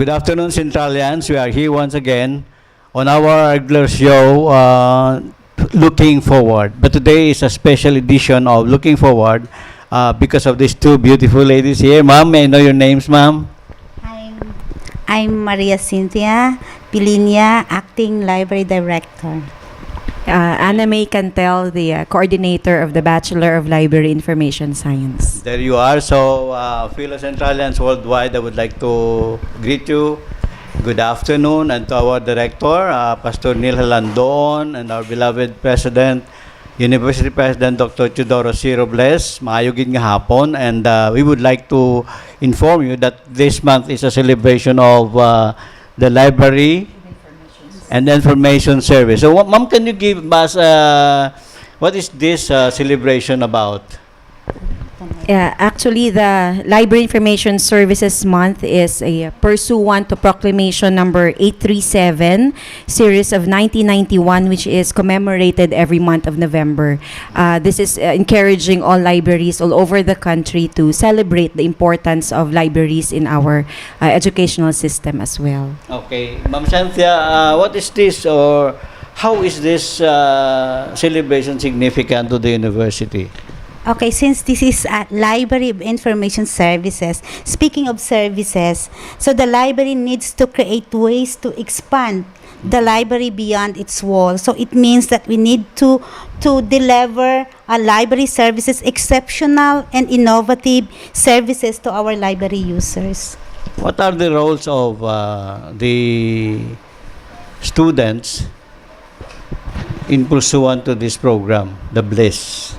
Good afternoon, Centralians. We are here once again on our regular show, Looking Forward. But today is a special edition of Looking Forward because of these two beautiful ladies here. Ma'am, may I know your names, ma'am? I'm Maria Cynthia, Pelena, Acting Library Director. Anna May Cantel, the coordinator of the Bachelor of Library Information Science. There you are. So, fellow Centralians worldwide, I would like to greet you. Good afternoon, and to our director, Pastor Neil Halandon, and our beloved President, University President Dr. Teodoro Ciro Bless. Maayong gid nga hapon, and we would like to inform you that this month is a celebration of the library and information service. So, ma'am, can you give us what is this celebration about? Actually, the Library Information Services Month is a pursuant to Proclamation number 837, series of 1991, which is commemorated every month of November. This is encouraging all libraries all over the country to celebrate the importance of libraries in our educational system as well. Okay. Ma'am Cynthia, what is this, or how is this celebration significant to the university? Okay, since this is a Library of Information Services, speaking of services, so the library needs to create ways to expand the library beyond its walls. So it means that we need to deliver a library services, exceptional and innovative services to our library users. What are the roles of the students in pursuant to this program, the BLIS?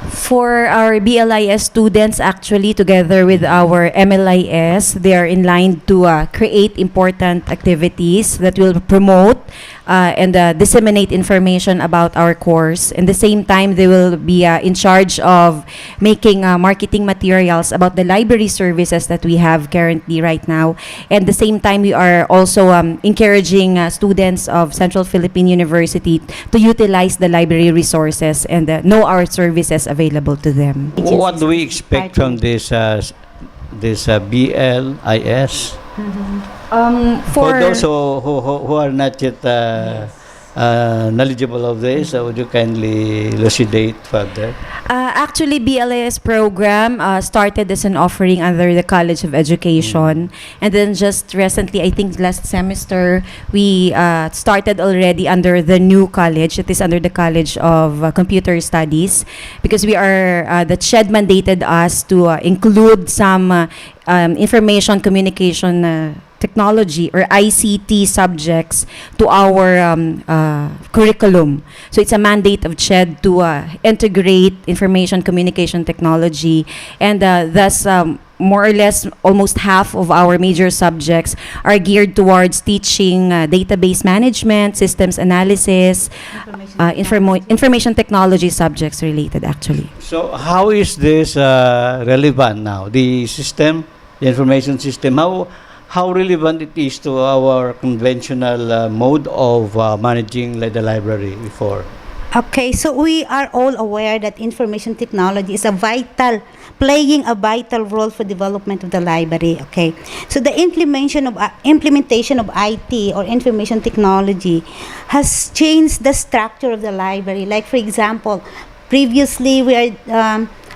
For our BLIS students, actually, together with our MLIS, they are in line to create important activities that will promote and disseminate information about our course. And the same time, they will be in charge of making marketing materials about the library services that we have currently right now. And the same time, we are also encouraging students of Central Philippine University to utilize the library resources and know our services available to them. What do we expect from this BLIS? For those who are not yet knowledgeable of this, would you kindly elucidate further? Actually, BLIS program started as an offering under the College of Education, and then just recently, I think last semester, we started already under the new college. It is under the College of Computer Studies, because we are the CHED mandated us to include some information communication technology or ICT subjects to our curriculum. So it's a mandate of CHED to integrate information communication technology, and thus more or less almost half of our major subjects are geared towards teaching database management, systems analysis, information technology subjects related actually. So how is this relevant now? The system, the information system, how relevant it is to our conventional mode of managing the library before? Okay, so we are all aware that information technology is playing a vital role for development of the library. Okay, so the implementation of IT or information technology has changed the structure of the library. Like for example, previously we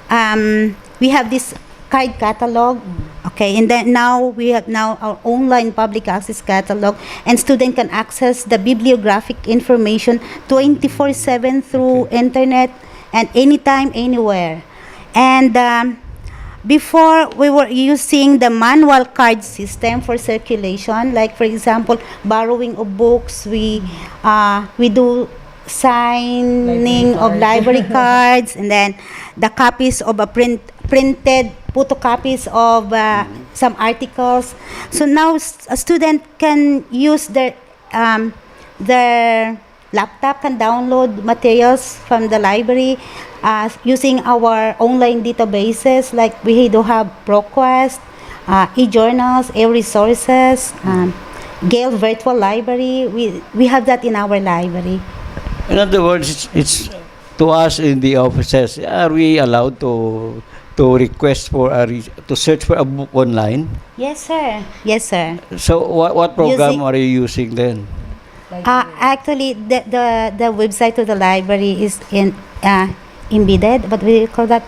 have this card catalog. Okay, and then we have our online public access catalog, and student can access the bibliographic information 24/7 through internet and anytime, anywhere. And before we were using the manual card system for circulation, like for example, borrowing of books, we do signing of library cards, and then the copies of a printed photocopies of some articles. So now a student can use their laptop, can download materials from the library using our online databases, like we do have ProQuest, e-journals, e-resources, Gale Virtual Library. We have that in our library. In other words, it's to us in the offices, are we allowed to to request for to search for a book online. Yes, sir. Yes, sir. So what program Using- are you using then? Actually, the website of the library is embedded, but we call that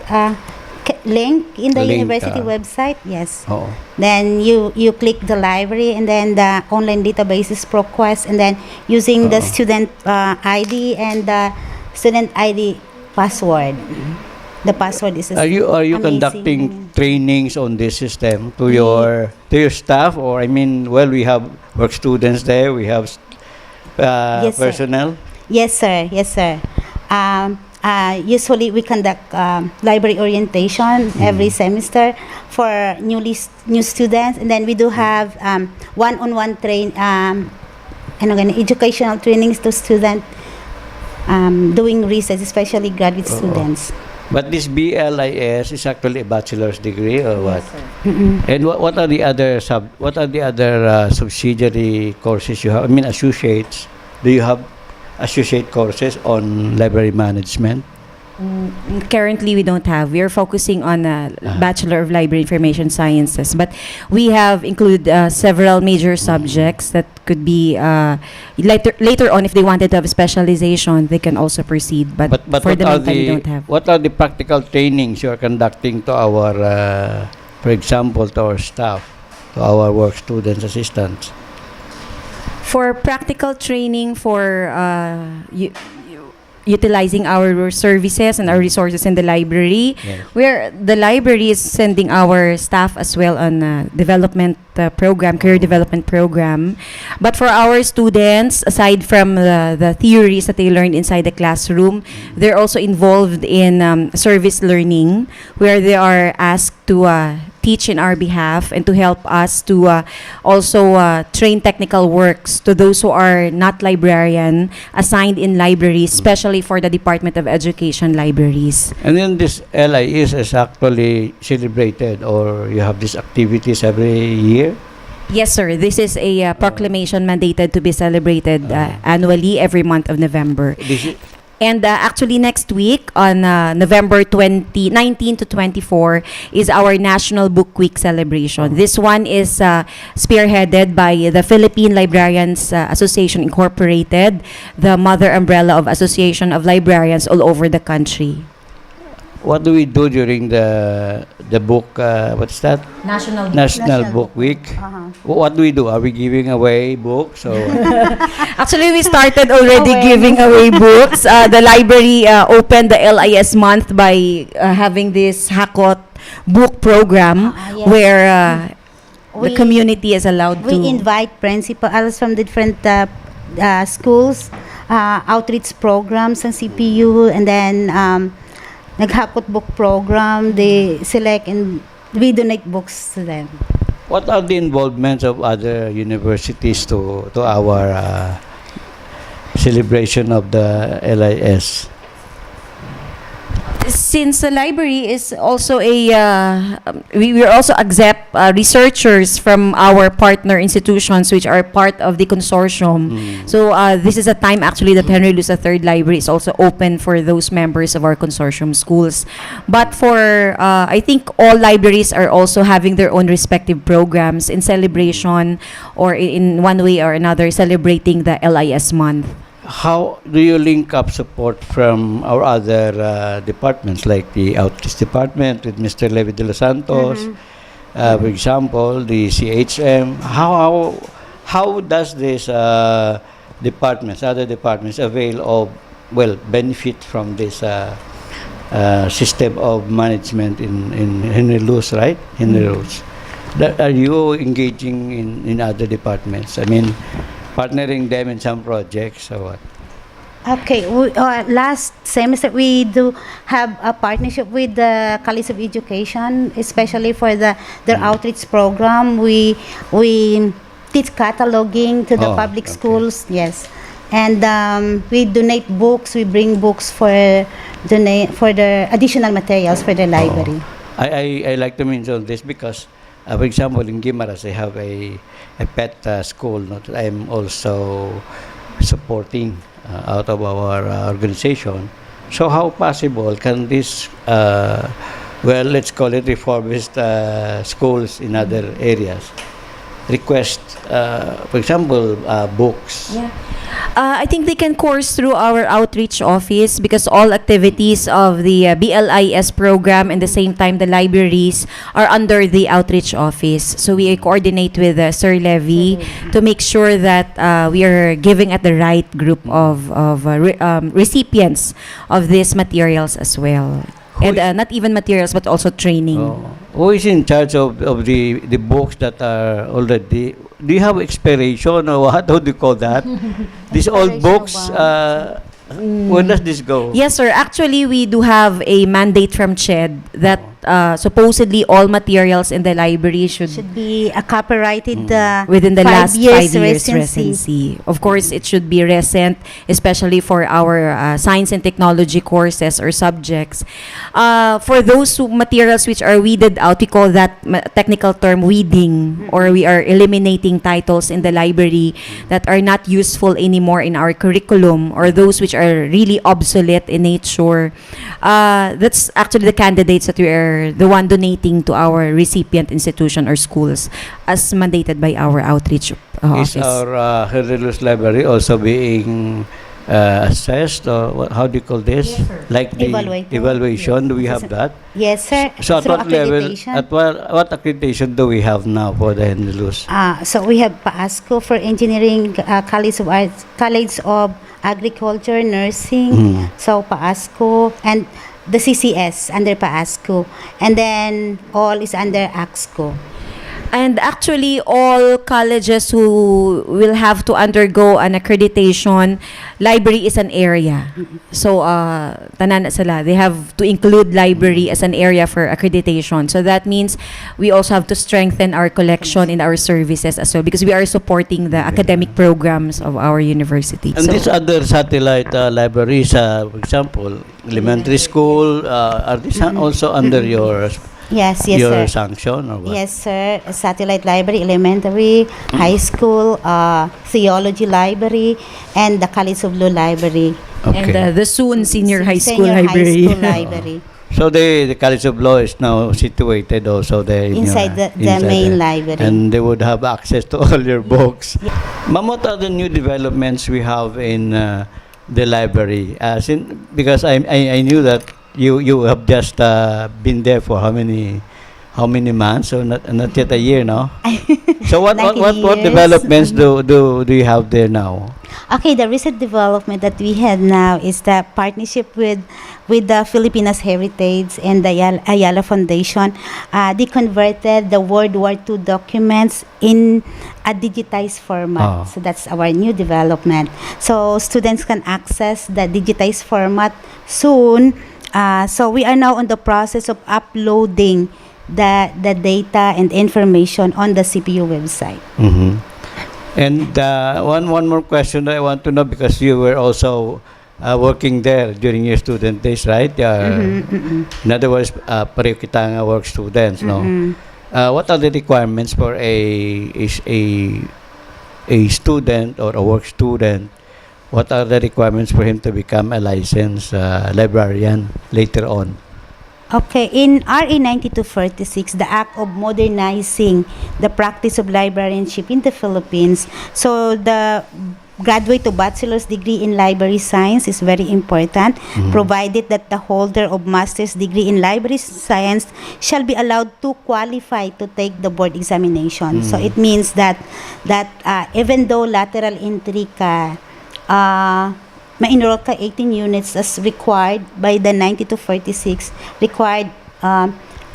link in the Link, university website. Yes. Oo. Then you click the library, and then the online database is ProQuest, and then using the student ID and the student ID password. The password is Are you amazing. conducting trainings on this system to your staff, or I mean, well, we have work students there, we have Yes, sir. personnel. Yes, sir. Yes, sir. Usually we conduct library orientation every semester for new students, and then we do have one-on-one educational trainings to students doing research, especially graduate students. But this BLIS is actually a bachelor's degree, or what? Mm-mm. And what are the other subsidiary courses you have? I mean, associates. Do you have associate courses on library management? Currently, we don't have. We are focusing on a Bachelor of Library Information Sciences, but we have include several major subjects that could be later on, if they wanted to have a specialization, they can also proceed. But for what the are meantime, we don't have. what are the practical trainings you are conducting to our, for example, to our staff, to our work students, assistants? For practical training for utilizing our services and our resources in the library, Yes. where the library is sending our staff as well on development program, career development program. But for our students, aside from the theories that they learned inside the classroom, they're also involved in service learning, where they are asked to teach in our behalf and to help us to also train technical works to those who are not librarian assigned in libraries, especially for the Department of Education libraries. And then this LIS is actually celebrated, or you have these activities every year? Yes, sir. This is a proclamation mandated to be celebrated annually every month of November. This is, And actually next week on November 19 to 24 is our National Book Week celebration. This one is spearheaded by the Philippine Librarians Association Incorporated, the mother umbrella of Association of Librarians all over the country. what do we do during the book, what's that? National National Book Week. What do we do? Are we giving away books? Or Actually, we started already giving away books. The library opened the LIS month by having this Hakot book program Yes. where the We- community is allowed to. We invite principals from different schools, outreach programs and CPU, and then naghakot book program. They select and we donate books to them. what are the involvements of other universities to our celebration of the LIS? Since the library is also we also accept researchers from our partner institutions which are part of the consortium. So this is a time actually that Henry Louis III Library is also open for those members of our consortium schools. But for I think all libraries are also having their own respective programs in celebration or in one way or another celebrating the LIS month. How do you link up support from our other departments, like the Outreach Department with Mr. Levi de los Santos, for example, the CHM? How does this other departments avail of, benefit from this system of management in Henry Louis, right? Henry Louis. Are you engaging in other departments? I mean, partnering them in some projects or what? Okay, last semester we do have a partnership with the College of Education, especially for their outreach program. We teach cataloging to the public schools, yes, and we donate books. We bring books for the additional materials for the library. I like to mention this because, for example, in Guimaras, I have a pet school that I am also supporting out of our organization. So how possible can this well, let's call it refurbished schools in other areas, request, for example, books. Yeah. I think they can course through our outreach office because all activities of the BLIS program and the same time the libraries are under the outreach office. So we coordinate with Sir Levy to make sure that we are giving at the right group of recipients of these materials as well. And not even materials but also training. Who is in charge of the books that are already? Do you have expiration or what? How do you call that? These old books. When does this go? Yes, sir. Actually, we do have a mandate from CHED that supposedly all materials in the library should be a copyrighted within the last 5 years residency. residency. Of course, it should be recent, especially for our science and technology courses or subjects. For those materials which are weeded out, we call that technical term weeding, or we are eliminating titles in the library that are not useful anymore in our curriculum, or those which are really obsolete in nature. That's actually the candidates that we are the one donating to our recipient institution or schools as mandated by our outreach office. Is our Herdelus library also being assessed, or how do you call this? Yes, sir. Like the evaluation, do we have that? Yes, sir. So at Through what level, accreditation. at what accreditation do we have now for the Herdelus? So we have PASCO for engineering, College of Arts, College of Agriculture, Nursing, so PASCO, and the CCS under PASCO, and then all is under AXCO. And actually, all colleges who will have to undergo an accreditation, library is an area. So, tanan na sila. They have to include library as an area for accreditation. So that means we also have to strengthen our collection in our services as well, because we are supporting the academic programs of our university. And these other satellite libraries, for example, elementary school, are these also under your Yes, your sir. sanction or what? Yes, sir. Satellite Library, Elementary, High School, Theology Library, and the College of Law Library. Okay. And the soon senior high school Senior library. High School Library. So the College of Law is now situated also there in Inside your, the main library. and they would have access to all your books. Ma'am, what are the new developments we have in the library? Because I knew that you have just been there for how many months? So not yet a year now. So what 19 years. developments do you have there now? Okay, the recent development that we have now is the partnership with the Filipinas Heritage and the Ayala Foundation. They converted the World War II documents in a digitized format. So that's our new development. So students can access the digitized format soon. So we are now on the process of uploading the data and information on the CPU website. Mm-hmm. And one more question that I want to know, because you were also working there during your student days, right? In other words, pareho kitang work students, no? What are the requirements for a student or a work student? What are the requirements for him to become a licensed librarian later on? Okay, in RA 9246, the act of modernizing the practice of librarianship in the Philippines, so the graduate to bachelor's degree in library science is very important, provided that the holder of master's degree in library science shall be allowed to qualify to take the board examination. So it means that even though lateral entry ka, ma-enroll ka 18 units as required by the 9246 required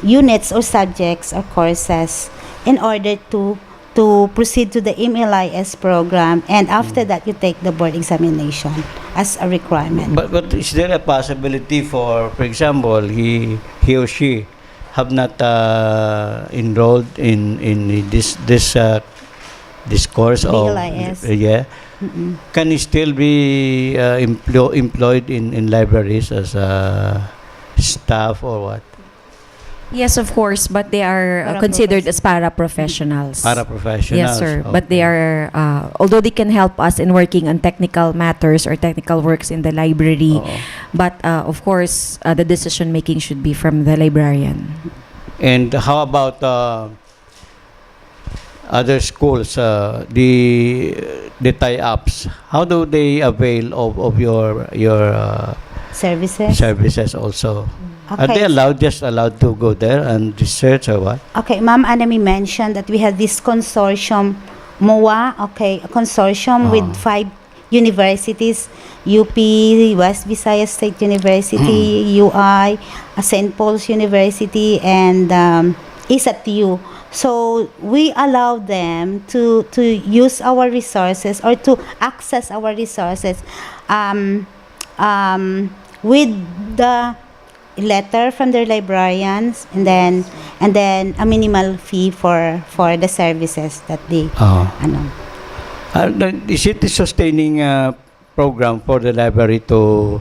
units or subjects or courses in order to proceed to the MLIS program, and after that you take the board examination as a requirement. But is there a possibility for example, he or she have not enrolled in this course of BLIS. Can he still be employed in libraries as a staff or what? Yes, of course, but they are considered as paraprofessionals. Paraprofessionals. Yes, sir. Okay. But they are, although they can help us in working on technical matters or technical works in the library, But of course, the decision making should be from the librarian. And how about other schools, the tie-ups? How do they avail of your Services. services also? Are they Okay. just allowed to go there and research or what? Okay, Ma'am Anami mentioned that we have this consortium, MOA, okay, a consortium with 5 universities, UP, West Visayas State University, UI, St. Paul's University, and ISATU. So we allow them to use our resources or to access our resources with the letter from their librarians, and then a minimal fee for the services that they ano. Is it a sustaining program for the library to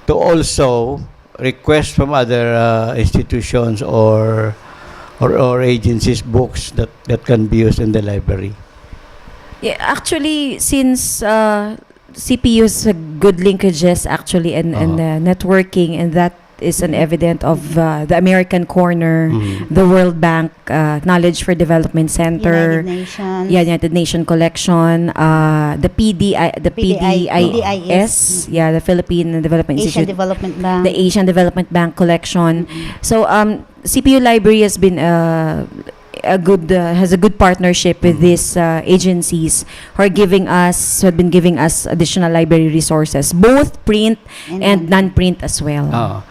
also request from other institutions or agencies books that can be used in the library? Yeah, actually, since CPU's good linkages actually and networking, and that is an evident of the American Corner, the World Bank Knowledge for Development Center, United Nations. United Nation Collection, the PDIS, the Philippine Development Asian Institute, Development Bank. the Asian Development Bank Collection. So CPU Library has been has a good partnership with these agencies who have been giving us additional library resources, both print and non-print as well.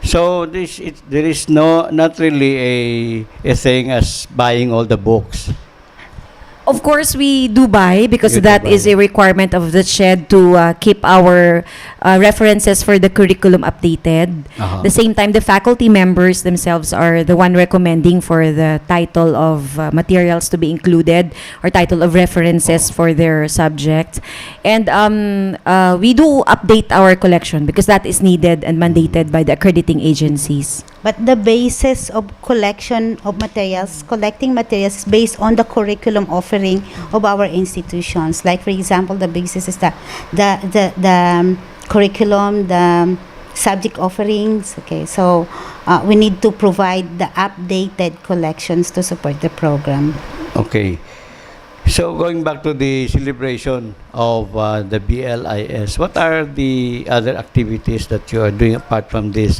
So there is not really a thing as buying all the books. Of course, we do buy because You do that buy. is a requirement of the SHED to keep our references for the curriculum updated. Uh-huh. The same time, the faculty members themselves are the one recommending for the title of materials to be included or title of references for their subject. And we do update our collection because that is needed and mandated by the accrediting agencies. But the basis of collecting materials is based on the curriculum offering of our institutions. Like, for example, the basis is the curriculum, the subject offerings. Okay, so we need to provide the updated collections to support the program. Okay. So going back to the celebration of the BLIS, what are the other activities that you are doing apart from this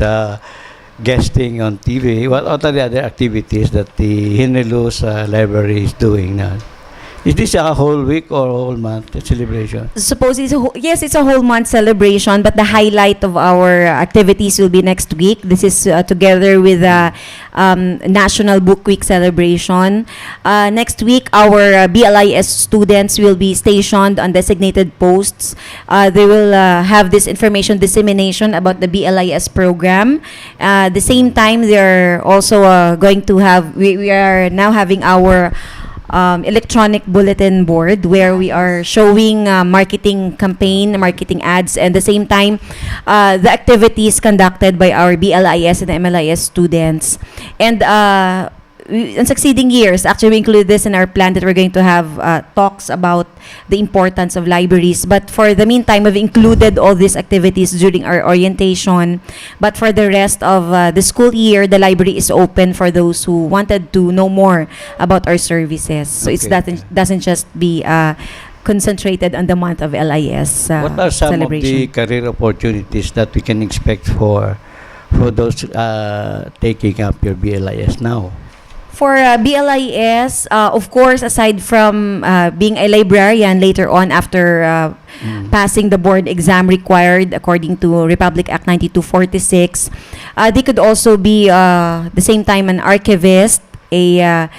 guesting on TV? What are the other activities that the Hinelus Library is doing now? Is this a whole week or a whole month celebration? Suppose yes, it's a whole month celebration, but the highlight of our activities will be next week. This is together with the National Book Week celebration. Next week, our BLIS students will be stationed on designated posts. They will have this information dissemination about the BLIS program. At the same time, they're also going to have, we are now having our electronic bulletin board where we are showing marketing ads, and the same time the activities conducted by our BLIS and MLIS students. And in succeeding years, actually we include this in our plan that we're going to have talks about the importance of libraries. But for the meantime, we've included all these activities during our orientation. But for the rest of the school year, the library is open for those who wanted to know more about our services. So it doesn't just be concentrated on the month of LIS What are some celebration. of the career opportunities that we can expect for those taking up your BLIS now? For BLIS, of course, aside from being a librarian later on after passing the board exam required according to Republic Act 9246, they could also be the same time an archivist, a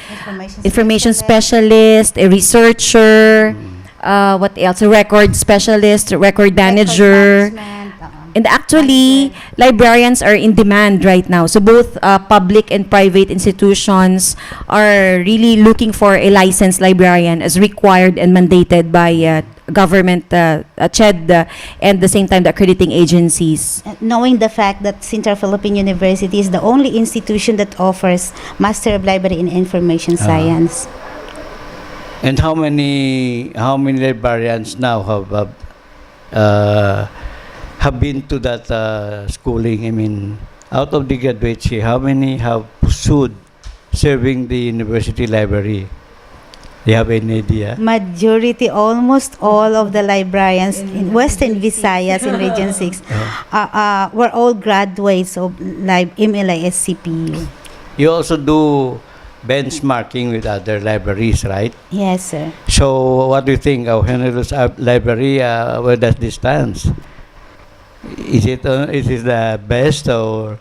information specialist, a researcher, what else? A record specialist, a record manager. And actually, librarians are in demand right now. So both public and private institutions are really looking for a licensed librarian as required and mandated by government, CHED, and the same time the accrediting agencies. Knowing the fact that Central Philippine University is the only institution that offers Master of Library in Information Science. And how many librarians now have been to that schooling? I mean, out of the graduates here, how many have pursued serving the university library? Do you have any idea? Majority, almost all of the librarians in Western Visayas in Region 6 were all graduates of MLIS CPU. You also do benchmarking with other libraries, right? Yes, sir. So, what do you think of Honolulu's library? Where does this stand? Is it the best or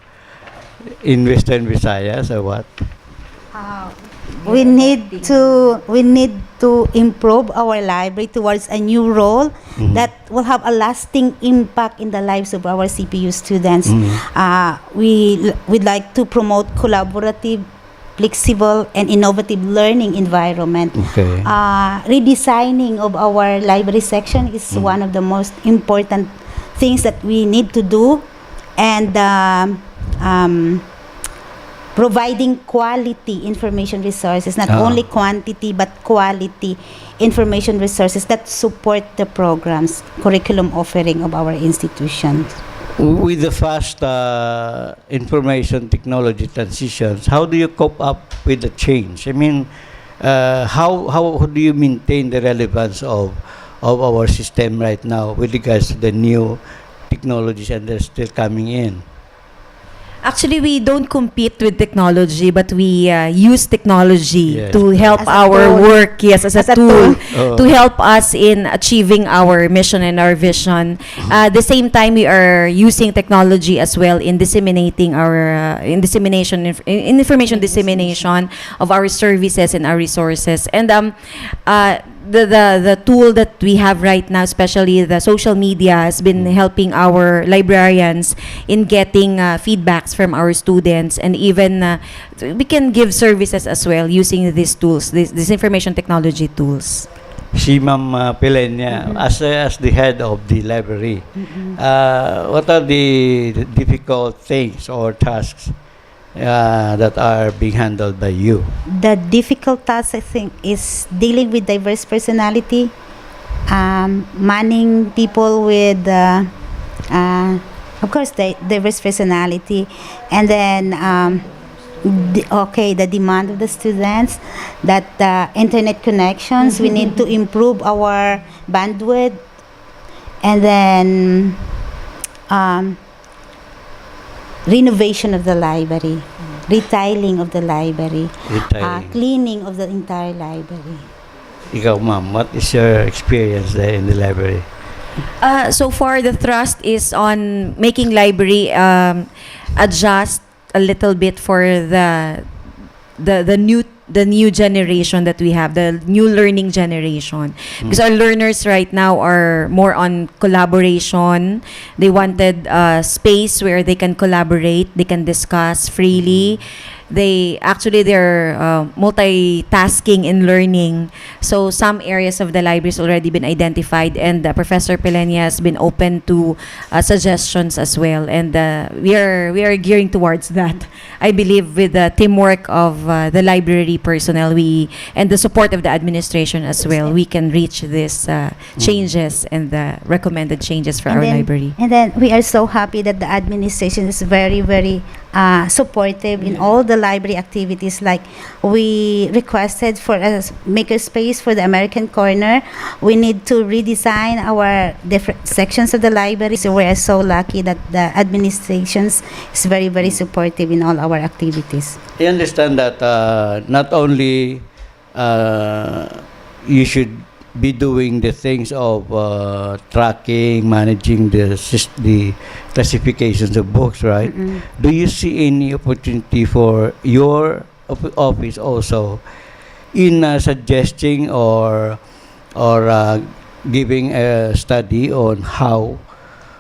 in Western Visayas or what? We need to improve our library towards a new role that will have a lasting impact in the lives of our CPU students. We'd like to promote collaborative, flexible, and innovative learning environment. Okay. Redesigning of our library section is one of the most important things that we need to do, and providing quality information resources, not only quantity but quality information resources that support the programs, curriculum offering of our institutions. With the fast information technology transitions, how do you cope up with the change? I mean, how do you maintain the relevance of our system right now with regards to the new technologies and they're still coming in? Actually, we don't compete with technology, but we use technology Yes. to help As a our tool. work. Yes, as a As a tool tool. to help us in achieving our mission and our vision. At the same time, we are using technology as well in disseminating our in information dissemination of our services and our resources. And the tool that we have right now, especially the social media, has been helping our librarians in getting feedbacks from our students, and even we can give services as well using these tools, these information technology tools. Si Ma'am Pelena, as the head of the library, what are the difficult things or tasks that are being handled by you? The difficult task, I think, is dealing with diverse personality, manning people with, of course, the diverse personality, and then the demand of the students, that internet connections, we need to improve our bandwidth, and then renovation of the library, retiling of the library, cleaning of the entire library. Ikaw, ma'am, what is your experience there in the library? So far, the thrust is on making library adjust a little bit for the new generation that we have, the new learning generation. Because our learners right now are more on collaboration. They wanted a space where they can collaborate, they can discuss freely. They're multitasking in learning. So some areas of the library has already been identified, and Professor Pelena has been open to suggestions as well. And we are gearing towards that. I believe with the teamwork of the library personnel, and the support of the administration as well, we can reach these changes and the recommended changes for our library. And then we are so happy that the administration is very, very supportive in all the library activities. Like, we requested for a maker space for the American Corner. We need to redesign our different sections of the library. So we are so lucky that the administration is very, very supportive in all our activities. I understand that not only you should be doing the things of tracking, managing the classifications of books, right? Do you see any opportunity for your office also in suggesting or giving a study on how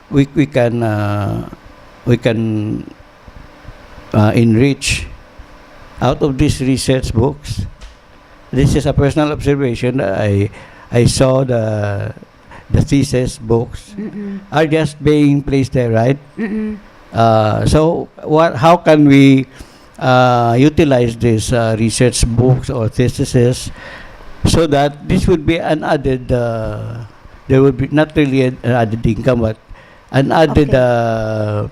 we can enrich out of these research books? This is a personal observation. I saw the thesis books are just being placed there, right? So how can we utilize these research books or theses so that this would be an added, there would be not really an added income, but an added Okay.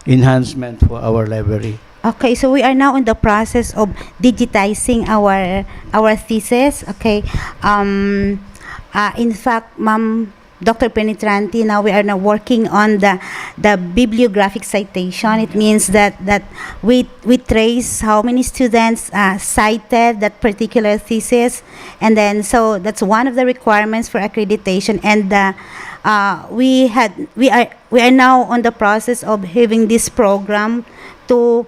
enhancement for our library. Okay, so we are now in the process of digitizing our thesis. Okay, in fact, Ma'am Dr. Penetranti, now we are now working on the bibliographic citation. It means that we trace how many students cited that particular thesis, and then so that's one of the requirements for accreditation. And we are now on the process of having this program to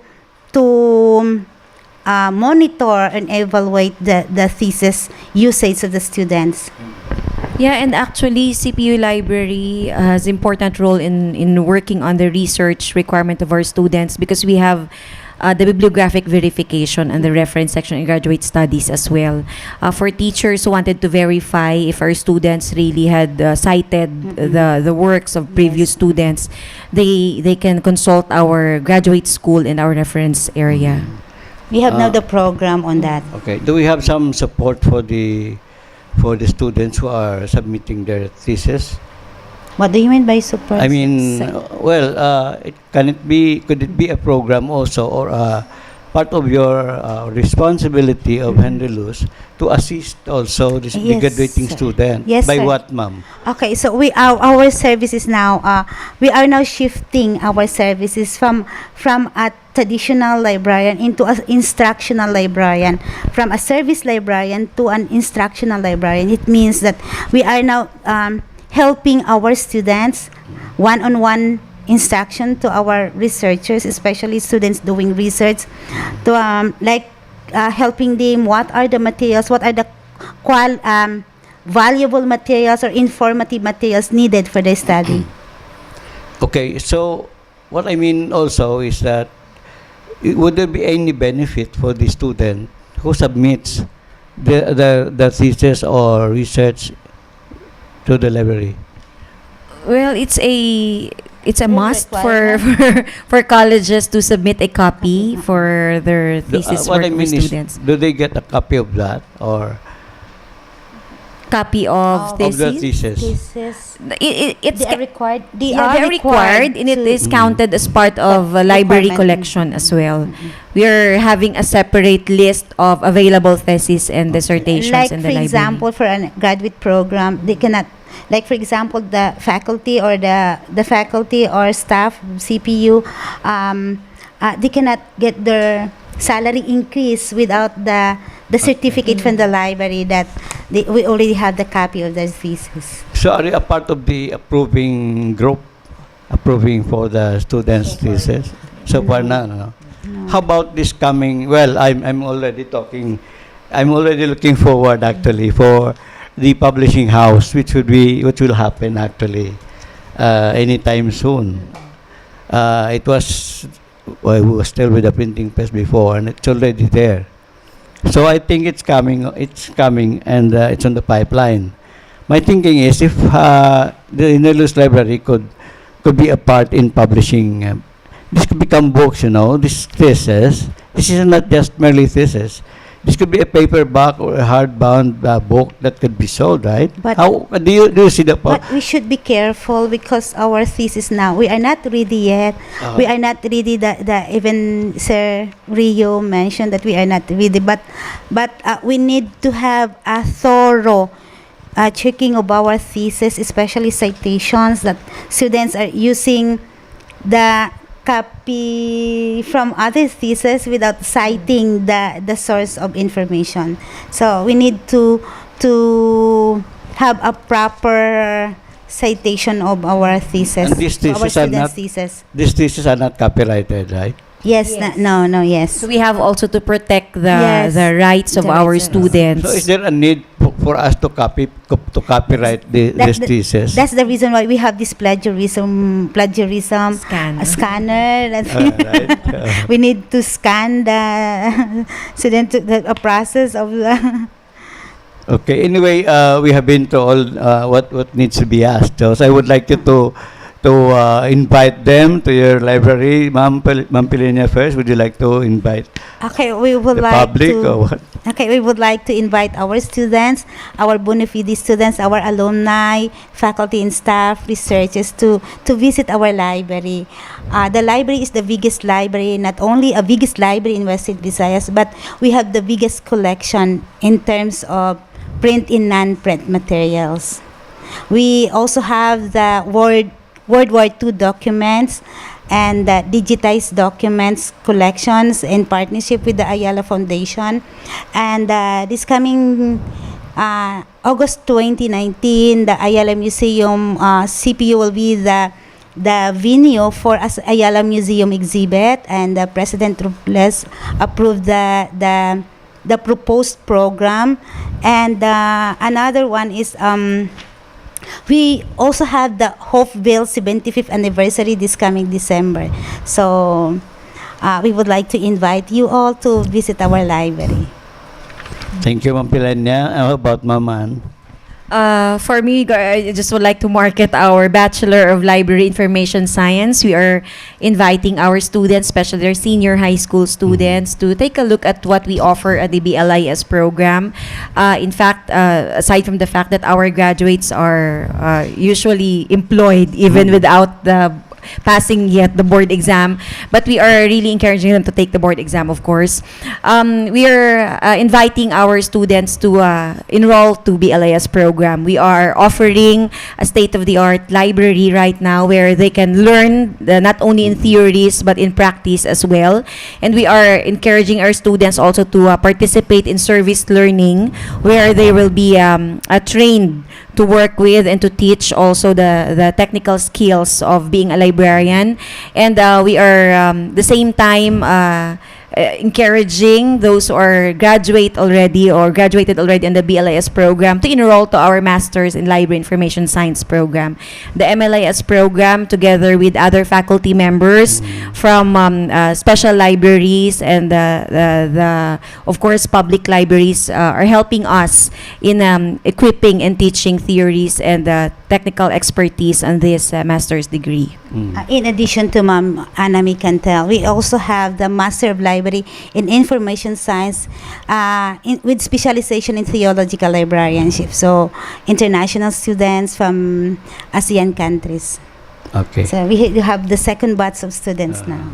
monitor and evaluate the thesis usage of the students. Yeah, and actually, CPU Library has important role in working on the research requirement of our students, because we have the bibliographic verification and the reference section in graduate studies as well. For teachers who wanted to verify if our students really had cited the works of previous students, they can consult our graduate school and our reference area. We have now the program on that. Okay. Do we have some support for the students who are submitting their thesis? What do you mean by super? I mean, could it be a program also, or part of your responsibility of Henry Luz to assist also this Yes, graduating sir. student? Yes, By sir. what, ma'am? Okay, so our services now, we are now shifting our services from a traditional librarian into an instructional librarian, from a service librarian to an instructional librarian. It means that we are now helping our students one-on-one instruction to our researchers, especially students doing research, to helping them what are the materials, what are the valuable materials or informative materials needed for their study. Okay, so what I mean also is that would there be any benefit for the student who submits the thesis or research to the library? Well, it's a must for, Requirement. for colleges to submit a copy for their thesis What work I for mean is, students. do they get a copy of that, or Copy of of the thesis. thesis? It's They are required. they're required, and it to- is counted as part of library Requirement. collection as well. We are having a separate list of available theses and dissertations Like in for the library. example, for a graduate program, they cannot. Like for example, the faculty or the faculty or staff CPU, they cannot get their salary increase without the certificate from the library that we already have the copy of the thesis. So are you a part of the approving group, approving for the students' thesis? So far, no. How about this coming? Well, I'm already talking. I'm already looking forward actually for the publishing house, which will happen actually anytime soon. It was we were still with the printing press before, and it's already there. So I think it's coming. It's coming, and it's on the pipeline. My thinking is if the Inelus Library could be a part in publishing. This could become books, this thesis. This is not just merely thesis. This could be a paperback or a hardbound book that could be sold, right? But- How do you see the But we should be careful because our thesis now, we are not ready yet. We are not ready. Even Sir Rio mentioned that we are not ready. But we need to have a thorough checking of our thesis, especially citations that students are using the copy from other theses without citing the source of information. So we need to have a proper citation of our thesis. And these our theses are students' not- thesis. these theses are not copyrighted, right? Yes, Yes. no, yes. So we have also to protect Yes. the rights of The our rights of- students. So is there a need for us to copyright this thesis? That's the reason why we have this plagiarism Scan. a scanner. Right. We need to scan the student a process of the Okay. Anyway, we have been to all what needs to be asked. So I would like you to invite them to your library. Ma'am Pelena first, would you like to invite Okay, we would the like public to. or what? Okay, we would like to invite our students, our bona fide students, our alumni, faculty and staff, researchers to visit our library. The library is the biggest library, not only a biggest library in West Visayas, but we have the biggest collection in terms of print and non-print materials. We also have the World War II documents and digitized documents collections in partnership with the Ayala Foundation. And this coming August 2019, the Ayala Museum CPU will be the venue for Ayala Museum exhibit, and President Robles approved the proposed program. And another one is we also have the Hopeville 75th anniversary this coming December. So we would like to invite you all to visit our library. Thank you, Ma'am Pelena. How about Maman? For me, I just would like to market our Bachelor of Library Information Science. We are inviting our students, especially our senior high school students, to take a look at what we offer at the BLIS program. In fact, aside from the fact that our graduates are usually employed even without the passing yet the board exam, but we are really encouraging them to take the board exam, of course. We are inviting our students to enroll to BLIS program. We are offering a state-of-the-art library right now where they can learn not only in theories but in practice as well. And we are encouraging our students also to participate in service learning, where they will be trained to work with and to teach also the technical skills of being a librarian. And we are the same time encouraging those who are graduated already in the BLIS program to enroll to our Masters in Library Information Science program. The MLIS program, together with other faculty members from special libraries and the of course public libraries, are helping us in equipping and teaching theories and technical expertise on this master's degree. In addition to Ma'am Anami Cantel, we also have the Master of Library in Information Science with specialization in theological librarianship. So, international students from ASEAN countries. Okay. So, we have the second batch of students now.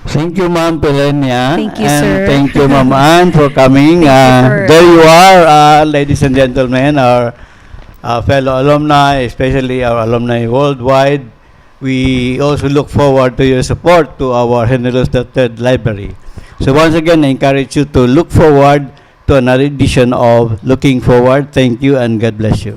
Thank you, Ma'am Pelena. Thank you, and sir. thank you, Ma'am Ann, for coming. Thank you for- There you are, ladies and gentlemen, our fellow alumni, especially our alumni worldwide. We also look forward to your support to our Henry III Library. So once again, I encourage you to look forward to another edition of Looking Forward. Thank you and God bless you.